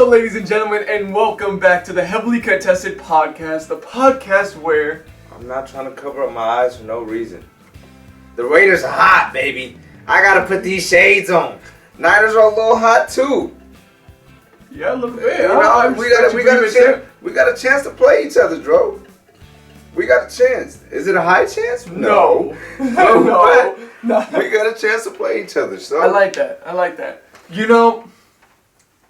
Hello, ladies and gentlemen, and welcome back to the Heavily Contested Podcast, the podcast where... I'm not trying to cover up my eyes for no reason. The Raiders are hot, baby. I gotta put these shades on. Niners are a little hot too. Yeah, a little bit. You know, we got a chance to play each other, Dro. We got a chance. Is it a high chance? No. No. No. We got a chance to play each other. So I like that. You know,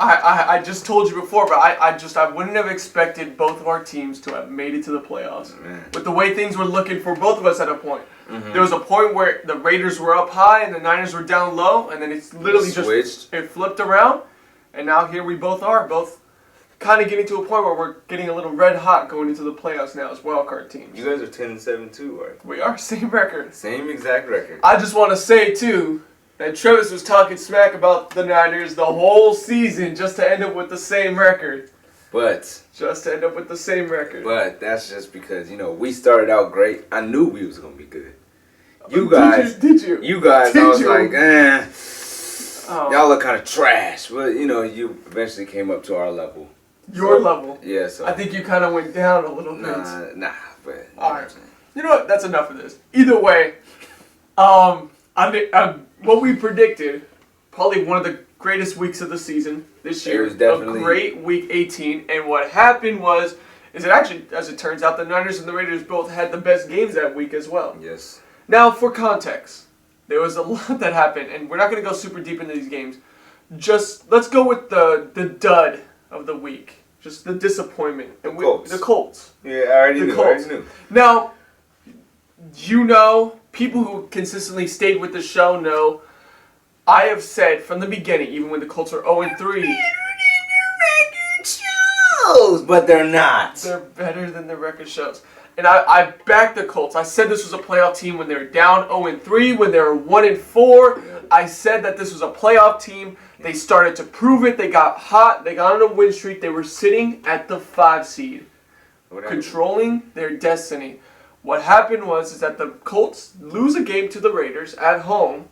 I just told you before, but I wouldn't have expected both of our teams to have made it to the playoffs. Man. With the way things were looking for both of us at a point. Mm-hmm. There was a point where the Raiders were up high and the Niners were down low, and then it's literally it flipped around, and now here we both are, both kind of getting to a point where we're getting a little red hot going into the playoffs now as wildcard teams. You guys are 10-7 too, right? We are, same record. Same exact record. I just want to say, too, that Travis was talking smack about the Niners the whole season just to end up with the same record. But But that's just because, we started out great. I knew we was going to be good. You guys, Did you? You guys, Did I was you? like, y'all look kind of trash. But, you eventually came up to our level. Your level? Yeah, so. I think you kind of went down a little bit. Nah, but. Alright. You know what? That's enough of this. Either way, what we predicted, probably one of the greatest weeks of the season this year. It was definitely a great week 18. And what happened was, it actually, as it turns out, the Niners and the Raiders both had the best games that week as well. Yes. Now, for context, there was a lot that happened, and we're not going to go super deep into these games. Just, let's go with the dud of the week. Just the disappointment. Colts. The Colts. Yeah, I already knew. Now, people who consistently stayed with the show know, I have said from the beginning, even when the Colts are 0-3, better than the record shows, but they're not. They're better than the record shows. And I backed the Colts. I said this was a playoff team when they were down 0-3, when they were 1-4. Yeah. I said that this was a playoff team. They started to prove it. They got hot. They got on a win streak. They were sitting at the 5 seed, controlling their destiny. What happened was that the Colts lose a game to the Raiders at home.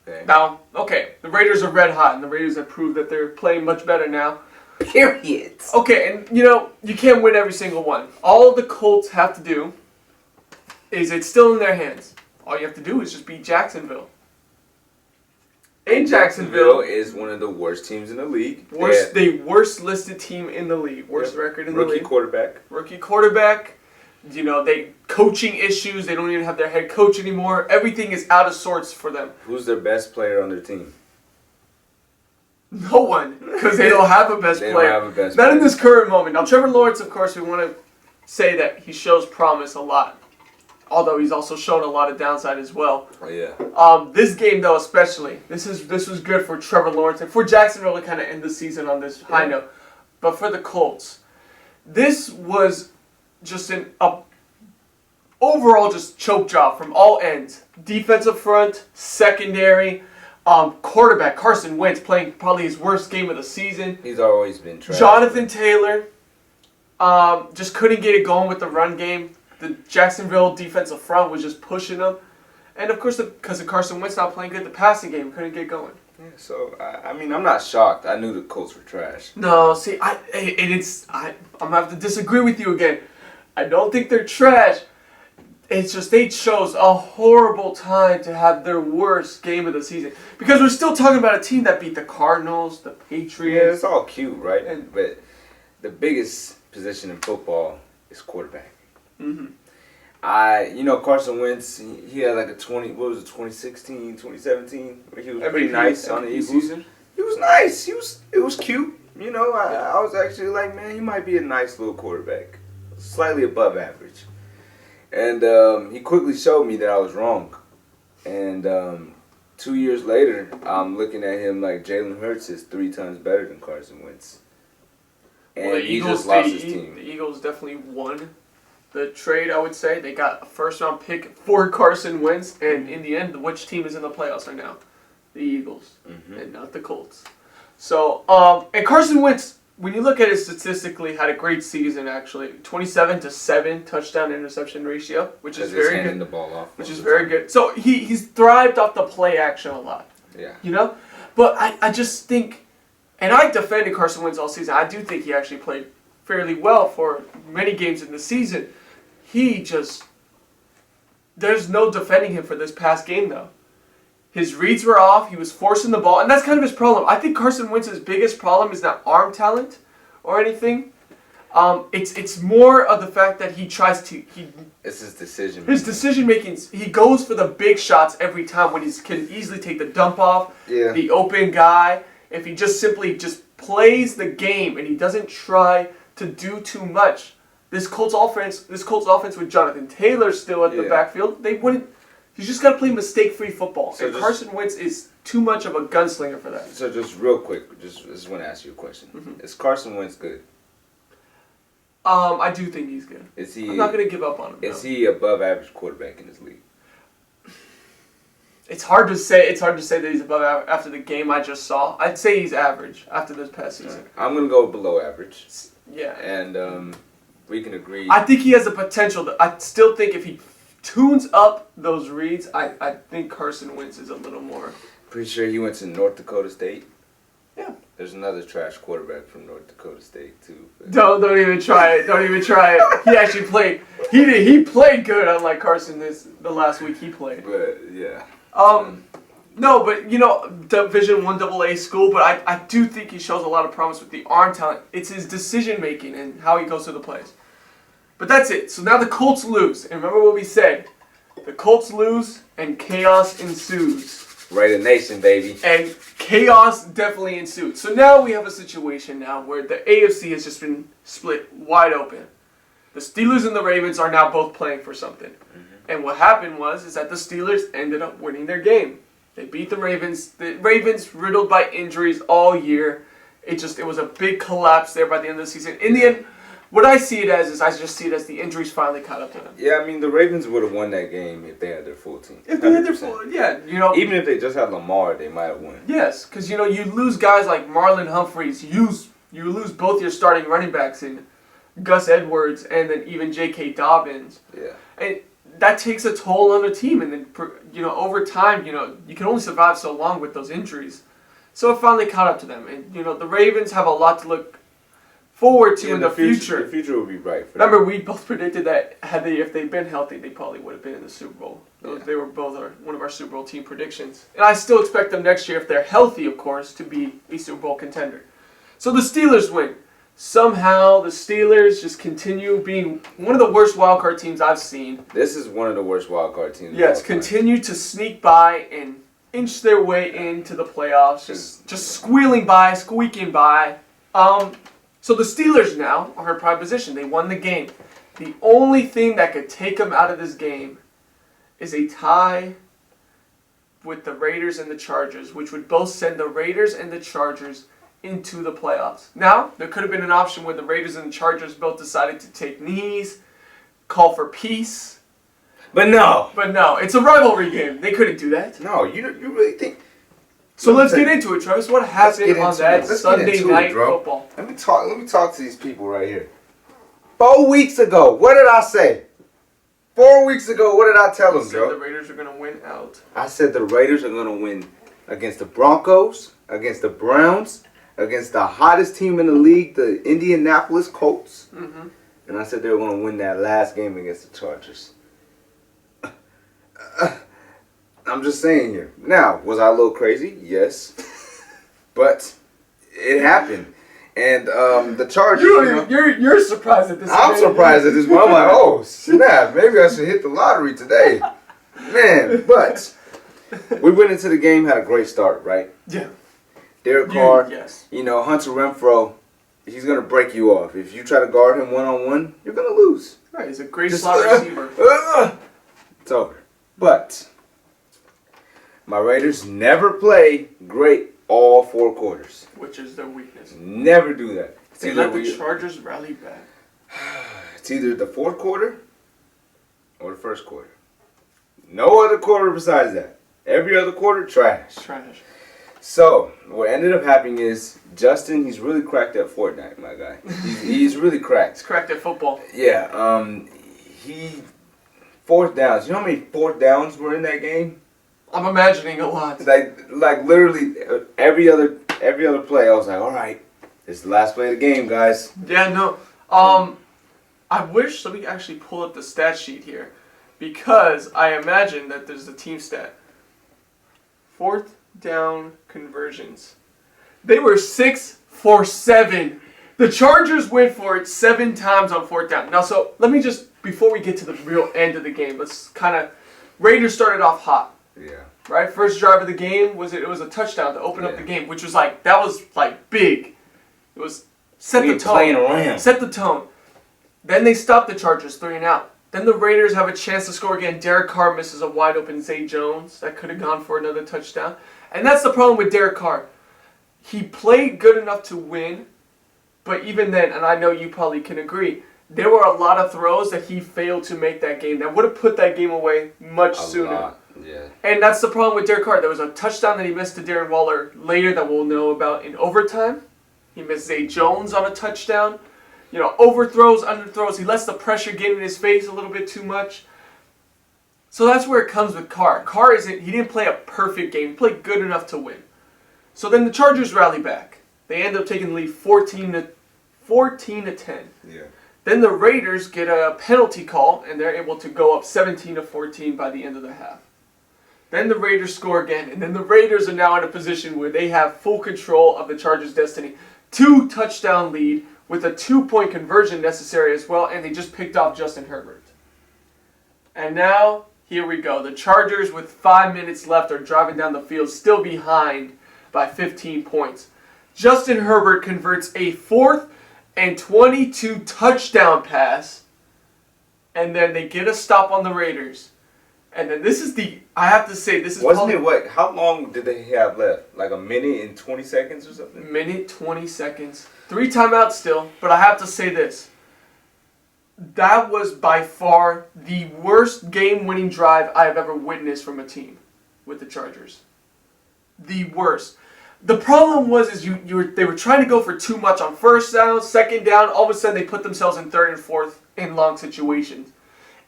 Okay. Now, the Raiders are red hot, and the Raiders have proved that they're playing much better now. Period. Okay, and you can't win every single one. All the Colts have to do is it's still in their hands. All you have to do is just beat Jacksonville. And Jacksonville is one of the worst teams in the league. The worst listed team in the league. Worst record in the league. Rookie quarterback. They coaching issues. They don't even have their head coach anymore. Everything is out of sorts for them. Who's their best player on their team? No one, because they don't have a best player. Not in this current moment. Now, Trevor Lawrence, of course, we want to say that he shows promise a lot. Although he's also shown a lot of downside as well. Oh, yeah. This game, though, especially, this was good for Trevor Lawrence and for Jacksonville to kind of end the season on this high note. But for the Colts, this was just an overall just choke job from all ends. Defensive front, secondary, quarterback Carson Wentz playing probably his worst game of the season. He's always been trash. Jonathan Taylor just couldn't get it going with the run game. The Jacksonville defensive front was just pushing them. And, of course, because of Carson Wentz not playing good, the passing game couldn't get going. Yeah, so, I'm not shocked. I knew the Colts were trash. No, see, I'm going to have to disagree with you again. I don't think they're trash. It's just they chose a horrible time to have their worst game of the season. Because we're still talking about a team that beat the Cardinals, the Patriots. Yeah, it's all cute, right? But the biggest position in football is quarterback. Mm-hmm. Carson Wentz, he had like 2016, 2017, where he was pretty nice on the Eagles. Season. He was nice. It was cute. I was actually like, man, he might be a nice little quarterback. Slightly above average. And he quickly showed me that I was wrong. And 2 years later, I'm looking at him like Jalen Hurts is 3 times better than Carson Wentz. And he just lost his team. The Eagles definitely won the trade, I would say. They got a first-round pick for Carson Wentz. And in the end, which team is in the playoffs right now? The Eagles. Mm-hmm. And not the Colts. So, and Carson Wentz, when you look at it statistically, had a great season actually. 27-7 touchdown interception ratio, which is very good. The ball off, which is very good. So he's thrived off the play action a lot. Yeah. But I just think And I defended Carson Wentz all season. I do think he actually played fairly well for many games in the season. There's no defending him for this past game, though. His reads were off. He was forcing the ball. And that's kind of his problem. I think Carson Wentz's biggest problem is not arm talent or anything. It's more of the fact that he tries to... It's his decision making. His decision making, he goes for the big shots every time when he can easily take the dump off, the open guy. If he just simply plays the game and he doesn't try to do too much, this Colts offense with Jonathan Taylor still at the backfield, they wouldn't. You just got to play mistake-free football. So and Carson Wentz is too much of a gunslinger for that. So just real quick, just want to ask you a question. Mm-hmm. Is Carson Wentz good? I do think he's good. I'm not going to give up on him. Is he above average quarterback in this league? It's hard to say. It's hard to say that he's above average after the game I just saw. I'd say he's average after this past season. I'm gonna go below average. Yeah. And we can agree. I think he has the potential. I still think if he tunes up those reads, I think Carson Wentz is a little more. Pretty sure he went to North Dakota State. Yeah. There's another trash quarterback from North Dakota State too. Don't even try it. Don't even try it. He actually played. He played good, unlike Carson the last week he played. But yeah. No, but Division I AA school, but I do think he shows a lot of promise with the arm talent. It's his decision making and how he goes through the plays. But that's it. So now the Colts lose. And remember what we said. The Colts lose and chaos ensues. Raider Nation, baby. And chaos definitely ensued. So now we have a situation now where the AFC has just been split wide open. The Steelers and the Ravens are now both playing for something. Mm-hmm. And what happened is that the Steelers ended up winning their game. They beat the Ravens. The Ravens riddled by injuries all year. It was a big collapse there by the end of the season. In the end, what I see it as is I just see it as the injuries finally caught up to them. Yeah, I mean the Ravens would have won that game if they had their full team. If they had their full, even if they just had Lamar, they might have won. Yes, because you lose guys like Marlon Humphreys. You lose both your starting running backs in Gus Edwards and then even J.K. Dobbins. Yeah. And that takes a toll on the team, and then over time, you can only survive so long with those injuries. So it finally caught up to them, and the Ravens have a lot to look forward to in the future. The future will be bright for them. Remember, we both predicted that if they'd been healthy, they probably would have been in the Super Bowl. They were both one of our Super Bowl team predictions, and I still expect them next year, if they're healthy, of course, to be a Super Bowl contender. So the Steelers win. Somehow, the Steelers just continue being one of the worst wildcard teams I've seen. This is one of the worst wildcard teams. Yes, continue to sneak by and inch their way into the playoffs. Just squeaking by. So the Steelers now are in prime position. They won the game. The only thing that could take them out of this game is a tie with the Raiders and the Chargers, which would both send the Raiders and the Chargers into the playoffs. Now, there could have been an option where the Raiders and the Chargers both decided to take knees, call for peace. But no, it's a rivalry game. They couldn't do that. No, you really think... So let's get into it, Travis. What happened on that Sunday night football? Let me talk to these people right here. 4 weeks ago, what did I say? 4 weeks ago, what did I tell them, Joe? The Raiders are going to win out. I said the Raiders are going to win against the Broncos, against the Browns, against the hottest team in the league, the Indianapolis Colts. Mm-hmm. And I said they were going to win that last game against the Chargers. I'm just saying here. Now, was I a little crazy? Yes. But it happened. And the Chargers... You're surprised at this. I'm surprised at this one. I'm like, oh, snap. Maybe I should hit the lottery today. Man, but we went into the game, had a great start, right? Yeah. Derek Carr, yes. Hunter Renfrow, he's going to break you off. If you try to guard him one-on-one, you're going to lose. Right, he's a great slot receiver. It's over. But my Raiders never play great all 4 quarters. Which is their weakness. Never do that. They let the Chargers rally back. It's either the 4th quarter or the 1st quarter. No other quarter besides that. Every other quarter, trash. So, what ended up happening is, Justin, he's really cracked at Fortnite, my guy. He's really cracked. He's cracked at football. Yeah, 4th downs. You know how many 4th downs were in that game? I'm imagining a lot. Like literally every other every other play, I was like, all right, this is the last play of the game, guys. Yeah, no. I wish that we could actually pull up the stat sheet here, because I imagine that there's a team stat. 4th down conversions. They were 6 for 7. The Chargers went for it 7 times on 4th down. Now, so let me just, before we get to the real end of the game, let's kind of, Raiders started off hot. Yeah. Right? First drive of the game, was a touchdown to open up the game, which was like, that was like big. It was set the tone. Playing around. Set the tone. Then they stopped the Chargers 3 and out. Then the Raiders have a chance to score again. Derek Carr misses a wide open Zay Jones. That could have gone for another touchdown. And that's the problem with Derek Carr. He played good enough to win, but even then, and I know you probably can agree, there were a lot of throws that he failed to make that game. That would have put that game away much sooner. Lot. Yeah. And that's the problem with Derek Carr. There was a touchdown that he missed to Darren Waller later that we'll know about in overtime. He missed Zay Jones on a touchdown. You know, overthrows, underthrows. He lets the pressure get in his face a little bit too much. So that's where it comes with Carr. He didn't play a perfect game. He played good enough to win. So then the Chargers rally back. They end up taking the lead 14 to 10. Yeah. Then the Raiders get a penalty call, and they're able to go up 17-14 by the end of the half. Then the Raiders score again, and then the Raiders are now in a position where they have full control of the Chargers' destiny. 2-touchdown lead with a 2-point conversion necessary as well, and they just picked off Justin Herbert. And now, here we go. The Chargers, with 5 minutes left, are driving down the field, still behind by 15 points. Justin Herbert converts a 4th and 22 touchdown pass, and then they get a stop on the Raiders. And then I have to say, this is how long did they have left? Like a minute and 20 seconds or something? Minute, 20 seconds. 3 timeouts still, but I have to say this. That was by far the worst game-winning drive I have ever witnessed from a team with the Chargers. The worst. The problem was they were trying to go for too much on 1st down, 2nd down. All of a sudden, they put themselves in 3rd and 4th in long situations.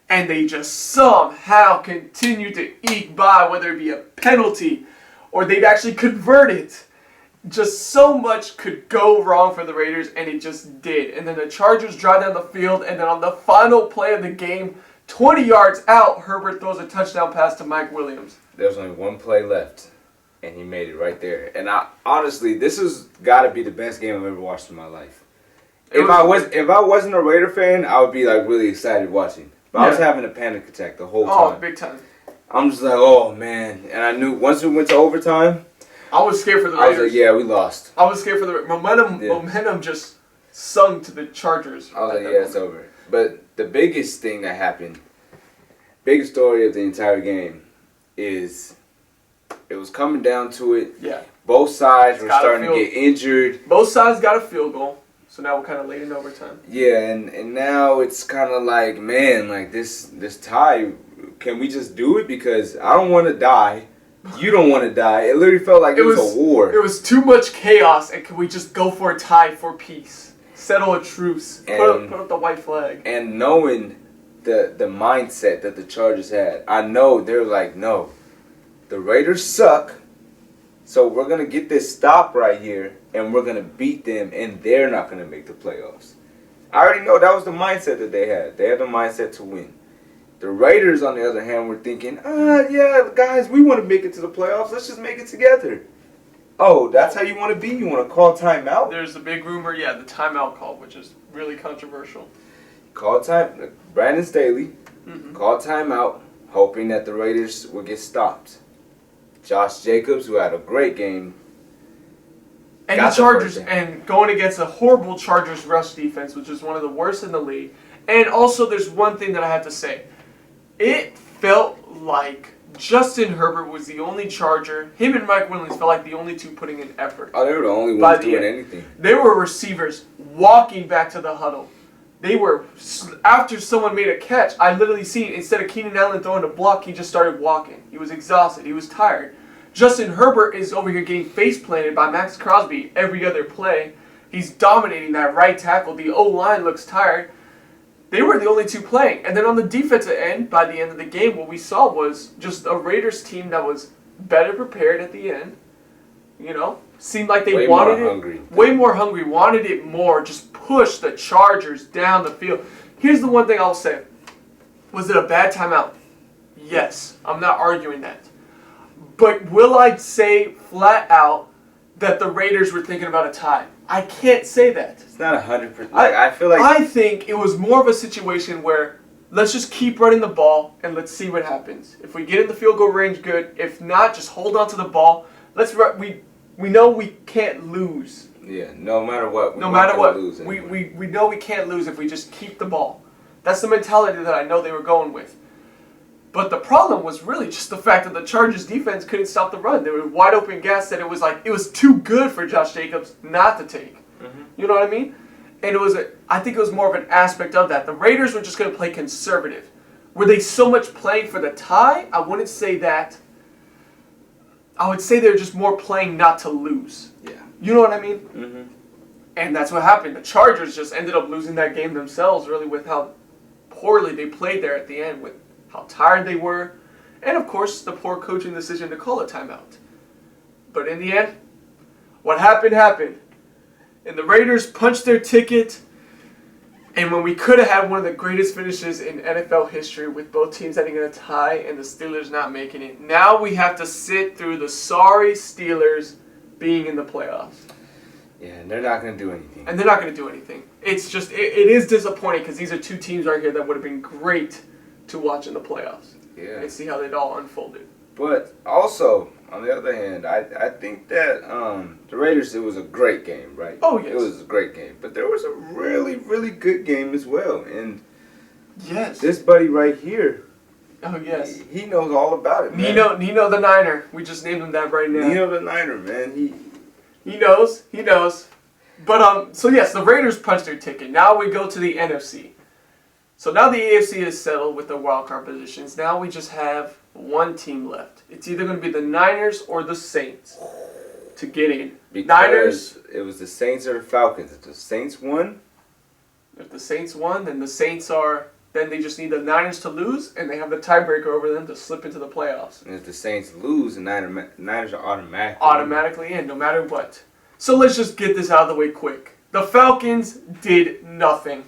And they just somehow continue to eke by, whether it be a penalty or they'd actually convert it. Just so much could go wrong for the Raiders, and it just did. And then the Chargers drive down the field, and then on the final play of the game, 20 yards out, Herbert throws a touchdown pass to Mike Williams. There's only one play left, and he made it right there. And honestly, this has got to be the best game I've ever watched in my life. If I wasn't a Raider fan, I would be like really excited watching. But I was having a panic attack the whole time. Oh, big time. I'm just like, oh, man. And I knew once we went to overtime, I was scared for the Raiders. I was like, yeah, we lost. I was scared for the momentum just sung to the Chargers. I was like, yeah, it's over. But the biggest thing that happened, biggest story of the entire game is it was coming down to it. Yeah. Both sides were starting to get injured. Both sides got a field goal. So now we're kind of late in overtime. Yeah, and now it's kind of like, man, like this tie, can we just do it? Because I don't want to die. You don't want to die. It literally felt like it was a war. It was too much chaos, and can we just go for a tie for peace? Settle a truce. Put up the white flag. And knowing the mindset that the Chargers had, I know they're like, no, the Raiders suck. So we're going to get this stop right here, and we're going to beat them, and they're not going to make the playoffs. I already know that was the mindset that they had. They had the mindset to win. The Raiders, on the other hand, were thinking, yeah, guys, we want to make it to the playoffs. Let's just make it together. Oh, that's how you want to be? You want to call timeout? There's a big rumor, the timeout call, which is really controversial. Brandon Staley called timeout, hoping that the Raiders would get stopped. Josh Jacobs, who had a great game. And the Chargers, and going against a horrible Chargers rush defense, which is one of the worst in the league. And also, there's one thing that I have to say. It felt like Justin Herbert was the only Charger. Him and Mike Williams felt like the only two putting in effort. Oh, they were the only ones doing anything. They were receivers walking back to the huddle. They were, after someone made a catch, I literally seen, instead of Keenan Allen throwing a block, he just started walking. He was exhausted. He was tired. Justin Herbert is over here getting face planted by Max Crosby every other play. He's dominating that right tackle. The O-line looks tired. They were the only two playing. And then on the defensive end, by the end of the game, what we saw was just a Raiders team that was better prepared at the end. You know, seemed like they way wanted more it. hungry. Way more hungry, wanted it more, just push the Chargers down the field. Here's the one thing I'll say. Was it a bad timeout? Yes. I'm not arguing that. But will I say flat out that the Raiders were thinking about a tie? I can't say that. It's not 100%. I feel like I think it was more of a situation where let's just keep running the ball and let's see what happens. If we get in the field goal range, good. If not, just hold on to the ball. We know we can't lose. Yeah, no matter what. No matter what, lose anyway. we know we can't lose if we just keep the ball. That's the mentality that I know they were going with. But the problem was really just the fact that the Chargers defense couldn't stop the run. They were wide open gas that it was too good for Josh Jacobs not to take. Mm-hmm. You know what I mean? And I think it was more of an aspect of that. The Raiders were just going to play conservative. Were they so much playing for the tie? I wouldn't say that. I would say they're just more playing not to lose. Yeah. You know what I mean? Mm-hmm. And that's what happened. The Chargers just ended up losing that game themselves, really, with how poorly they played there at the end, with how tired they were, and of course the poor coaching decision to call a timeout. But in the end, what happened happened. And the Raiders punched their ticket, and when we could have had one of the greatest finishes in NFL history with both teams ending in a tie and the Steelers not making it, now we have to sit through the sorry Steelers being in the playoffs. Yeah, and they're not going to do anything. And they're not going to do anything. It's just, it is disappointing because these are two teams right here that would have been great to watch in the playoffs. Yeah. And see how they'd all unfolded. But also, on the other hand, I think that the Raiders, it was a great game, right? Oh, yes. It was a great game. But there was a really, really good game as well. And yes. this buddy right here, Oh, yes. he knows all about it, man. Nino the Niner. We just named him that right now. Nino the Niner, man. He knows. He knows. But, so yes, the Raiders punched their ticket. Now we go to the NFC. So now the AFC is settled with the wild card positions. Now we just have one team left. It's either going to be the Niners or the Saints to get in. Because Niners. it was the Saints or the Falcons. If the Saints won, If the Saints won, then the Saints are. Then they just need the Niners to lose, and they have the tiebreaker over them to slip into the playoffs. and if the Saints lose, the Niners are Automatically in, no matter what. So let's just get this out of the way quick. The Falcons did nothing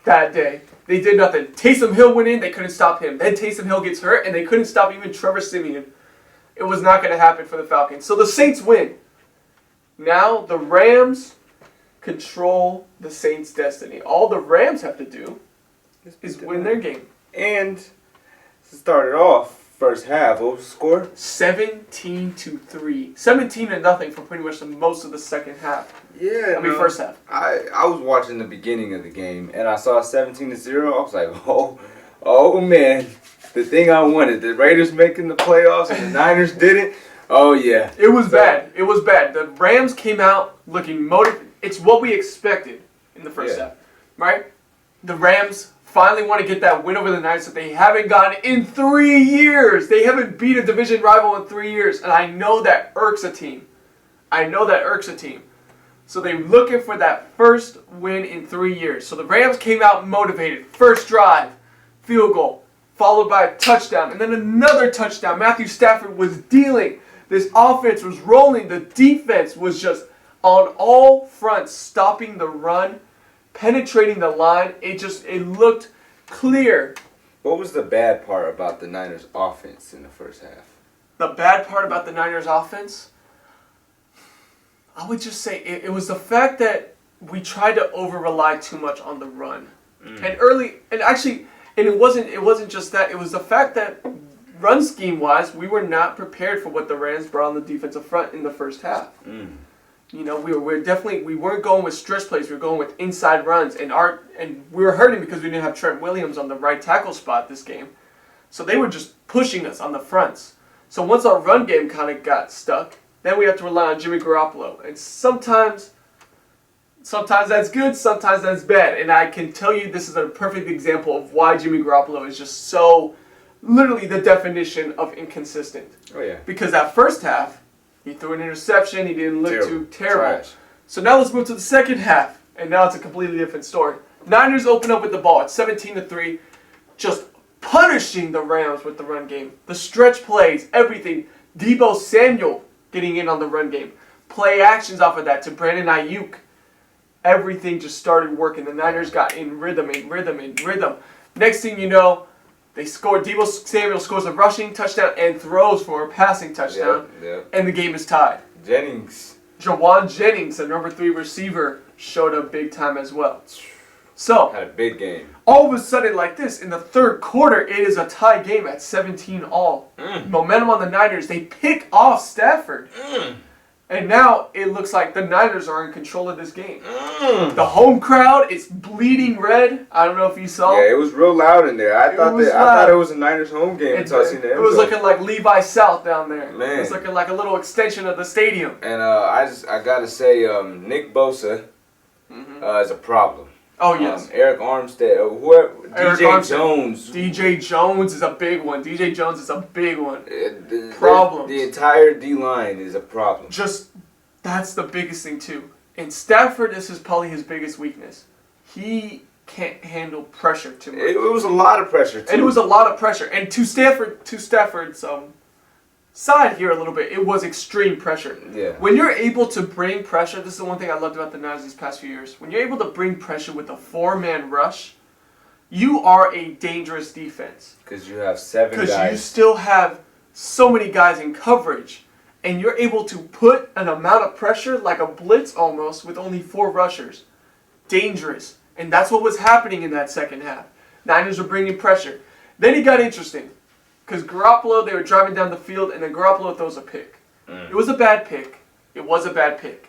that day. They did nothing. Taysom Hill went in, they couldn't stop him. Then Taysom Hill gets hurt, and they couldn't stop even Trevor Siemian. It was not going to happen for the Falcons. So the Saints win. Now the Rams control the Saints' destiny. All the Rams have to do is win their game. And to start it off, first half, what was the score? 17-3. 17-0 for pretty much most of the second half. Yeah, First half. I was watching the beginning of the game, and I saw 17-0. I was like, oh man, the thing I wanted, the Raiders making the playoffs and the Niners didn't. Oh yeah, It was bad. It was bad. The Rams came out looking motivated. It's what we expected in the first half, right? The Rams finally want to get that win over the Niners that they haven't gotten in 3 years. They haven't beat a division rival in 3 years, and I know that irks a team. So they're looking for that first win in 3 years. So the Rams came out motivated. First drive, field goal, followed by a touchdown, and then another touchdown. Matthew Stafford was dealing. This offense was rolling. The defense was just on all fronts, stopping the run, penetrating the line. It looked clear. What was the bad part about the Niners' offense in the first half? The bad part about the Niners' offense, I would just say it was the fact that we tried to over-rely too much on the run. And it wasn't just that. It was the fact that run scheme-wise, we were not prepared for what the Rams brought on the defensive front in the first half. You know, we weren't going with stretch plays. We were going with inside runs, and we were hurting because we didn't have Trent Williams on the right tackle spot this game. So they were just pushing us on the fronts. So once our run game kind of got stuck, then we have to rely on Jimmy Garoppolo. And sometimes that's good, sometimes that's bad. And I can tell you this is a perfect example of why Jimmy Garoppolo is just so, literally the definition of inconsistent. Oh yeah. Because that first half, he threw an interception, he didn't look too terrible. Trash. So now let's move to the second half, and now it's a completely different story. Niners open up with the ball at 17-3, just punishing the Rams with the run game. The stretch plays, everything. Deebo Samuel getting in on the run game. play actions off of that to Brandon Ayuk. Everything just started working. The Niners got in rhythm. Next thing you know, they scored. Deebo Samuel scores a rushing touchdown and throws for a passing touchdown. And the game is tied. Jawan Jennings, the number 3 receiver, showed up big time as well. So, had a big game. All of a sudden, like this, in the third quarter, it is a tie game at 17-all. Momentum on the Niners. They pick off Stafford. And now it looks like the Niners are in control of this game. The home crowd is bleeding red. I don't know if you saw. Yeah, it was real loud in there. I thought it was a Niners home game until I seen the end It was zone. looking like Levi South down there. Man. It was looking like a little extension of the stadium. And I gotta say, Nick Bosa is a problem. Oh, yes. Eric Armstead, whoever, DJ Jones is a big one. DJ Jones is a big one. Problems. The entire D-line is a problem. That's the biggest thing, too. And Stafford, this is probably his biggest weakness. He can't handle pressure too much. It was a lot of pressure, too. And it was a lot of pressure. And to Stafford's side here a little bit, it was extreme pressure. Yeah. When you're able to bring pressure, this is the one thing I loved about the Niners these past few years. When you're able to bring pressure with a 4-man rush, you are a dangerous defense. Because you have 7 guys. Because you still have so many guys in coverage. And you're able to put an amount of pressure, like a blitz almost, with only 4 rushers. Dangerous. And that's what was happening in that second half. Niners were bringing pressure. Then it got interesting. Because Garoppolo, they were driving down the field, and then Garoppolo throws a pick. It was a bad pick.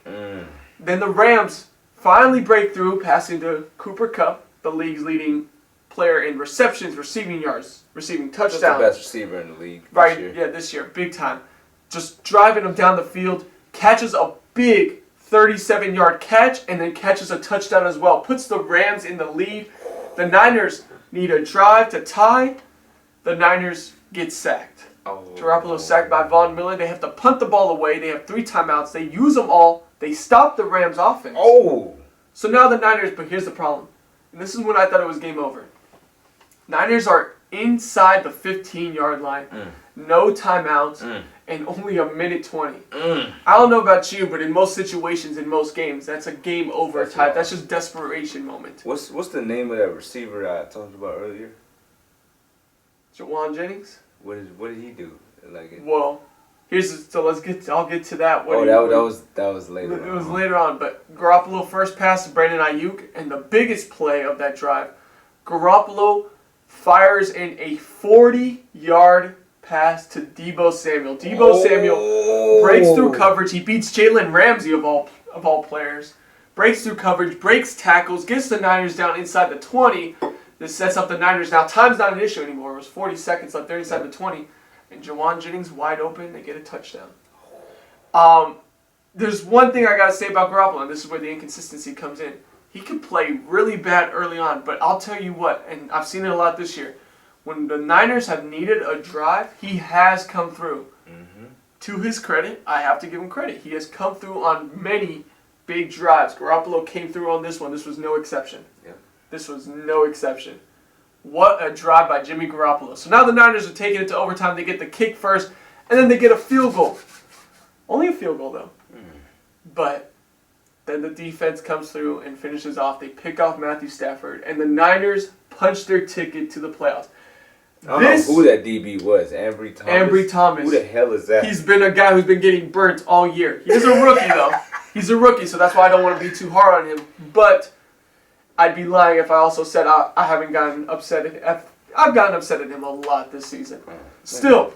Then the Rams finally break through, passing to Cooper Kupp, the league's leading player in receptions, receiving yards, receiving touchdowns. That's the best receiver in the league this year. Yeah, this year, big time. Just driving him down the field, catches a big 37-yard catch, and then catches a touchdown as well. Puts the Rams in the lead. The Niners need a drive to tie. The Niners get sacked. Garoppolo sacked by Von Miller. They have to punt the ball away. They have 3 timeouts. They use them all. They stop the Rams' offense. So now the Niners, but here's the problem. And this is when I thought it was game over. Niners are inside the 15-yard line. No timeouts. And only a minute 20. I don't know about you, but in most situations, in most games, that's a game over type. That's just desperation moment. What's the name of that receiver I talked about earlier? Jawan Jennings. What did he do? Well, I'll get to that. That was later on. It was later on, but Garoppolo first pass to Brandon Ayuk, and the biggest play of that drive, Garoppolo fires in a 40-yard pass to Deebo Samuel. Samuel breaks through coverage. He beats Jalen Ramsey of all players. Breaks through coverage, breaks tackles, gets the Niners down inside the 20. This sets up the Niners. Now, time's not an issue anymore. It was 40 seconds left. They're inside the 20. And Jawan Jennings wide open. They get a touchdown. There's one thing I got to say about Garoppolo, and this is where the inconsistency comes in. He can play really bad early on, but I'll tell you what, and I've seen it a lot this year. When the Niners have needed a drive, he has come through. To his credit, I have to give him credit. He has come through on many big drives. Garoppolo came through on this one. This was no exception. This was no exception. What a drive by Jimmy Garoppolo. So now the Niners are taking it to overtime. They get the kick first, and then they get a field goal. Only a field goal, though. But then the defense comes through and finishes off. They pick off Matthew Stafford, and the Niners punch their ticket to the playoffs. I don't know who that DB was. Ambry Thomas. Who the hell is that? He's been a guy who's been getting burnt all year. He's a rookie, though. He's a rookie, so that's why I don't want to be too hard on him. But I'd be lying if I also said I haven't gotten upset at him. I've gotten upset at him a lot this season. Still,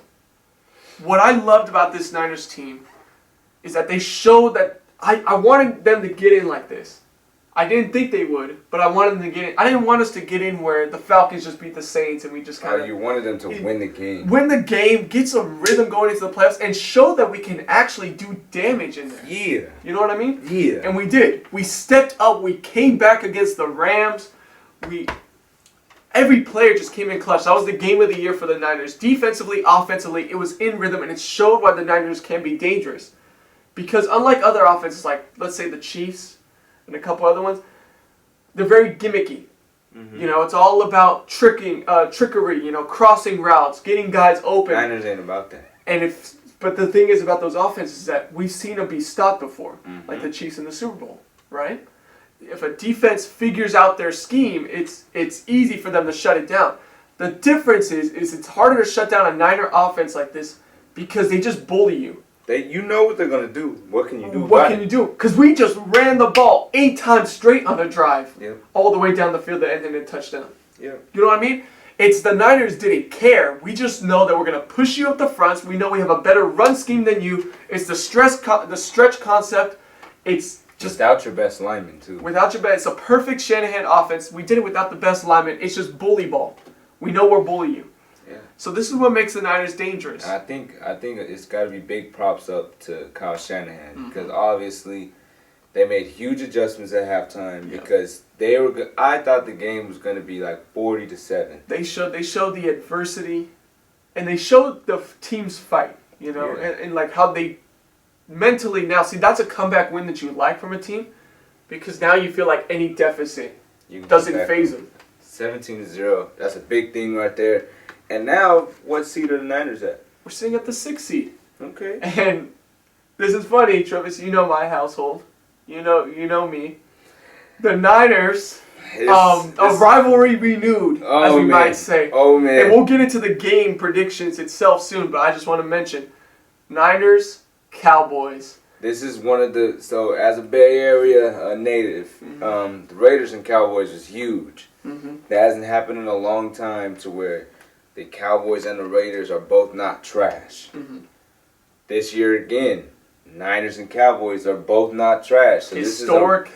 what I loved about this Niners team is that they showed that I wanted them to get in like this. I didn't think they would, but I wanted them to get in. I didn't want us to get in where the Falcons just beat the Saints and we just kind of... you wanted them to win the game. Win the game, get some rhythm going into the playoffs, and show that we can actually do damage in there. Yeah. You know what I mean? Yeah. And we did. We stepped up. We came back against the Rams. Every player just came in clutch. That was the game of the year for the Niners. Defensively, offensively, it was in rhythm, and it showed why the Niners can be dangerous. Because unlike other offenses, like, let's say, the Chiefs and a couple other ones, they're very gimmicky. You know, it's all about trickery, crossing routes, getting guys open. Niners ain't about that. And But the thing is about those offenses is that we've seen them be stopped before, Mm-hmm. like the Chiefs in the Super Bowl, right? If a defense figures out their scheme, it's easy for them to shut it down. The difference is it's harder to shut down a Niner offense like this because they just bully you. You know what they're gonna do. What can you do? What can you do? Because we just ran the ball 8 times straight on a drive, Yep. all the way down the field that ended in a touchdown. Yeah. You know what I mean? It's the Niners didn't care. We just know that we're gonna push you up the front. We know we have a better run scheme than you. It's the stretch concept. It's just without your best lineman too. without your best. It's a perfect Shanahan offense. We did it without the best lineman. It's just bully ball. We know we're bully you. Yeah. So this is what makes the Niners dangerous. I think it's got to be big props up to Kyle Shanahan Mm-hmm. because obviously they made huge adjustments at halftime Yeah. because they were. I thought the game was going to be like 40-7. They showed the adversity, and they showed the team's fight. You know, Yeah. and like how they mentally now see that's a comeback win that you like from a team, because now you feel like any deficit You can doesn't get back phase them. 17-0. That's a big thing right there. And now, what seed are the Niners at? We're sitting at the 6th seed, Okay. and this is funny, Travis. You know my household. You know me. The Niners. A rivalry renewed, as we might say. Oh man. And we'll get into the game predictions itself soon, but I just want to mention Niners, Cowboys. This is one of the as a Bay Area native, the Raiders and Cowboys is huge. Mm-hmm. That hasn't happened in a long time to where the Cowboys and the Raiders are both not trash. Mm-hmm. This year again, Niners and Cowboys are both not trash. So Historic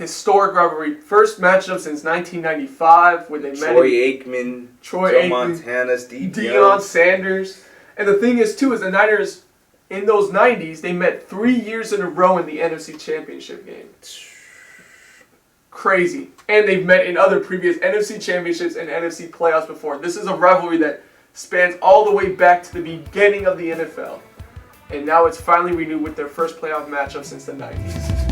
rivalry. First matchup since 1995, where they met Troy Aikman, Troy Joe Aikman, Montana, Steve Deion Young. Sanders. And the thing is, too, is the Niners, in those 90s, they met 3 years in a row in the NFC Championship game. Crazy. And they've met in other previous NFC Championships and NFC playoffs before. This is a rivalry that spans all the way back to the beginning of the NFL. And now it's finally renewed with their first playoff matchup since the 90s.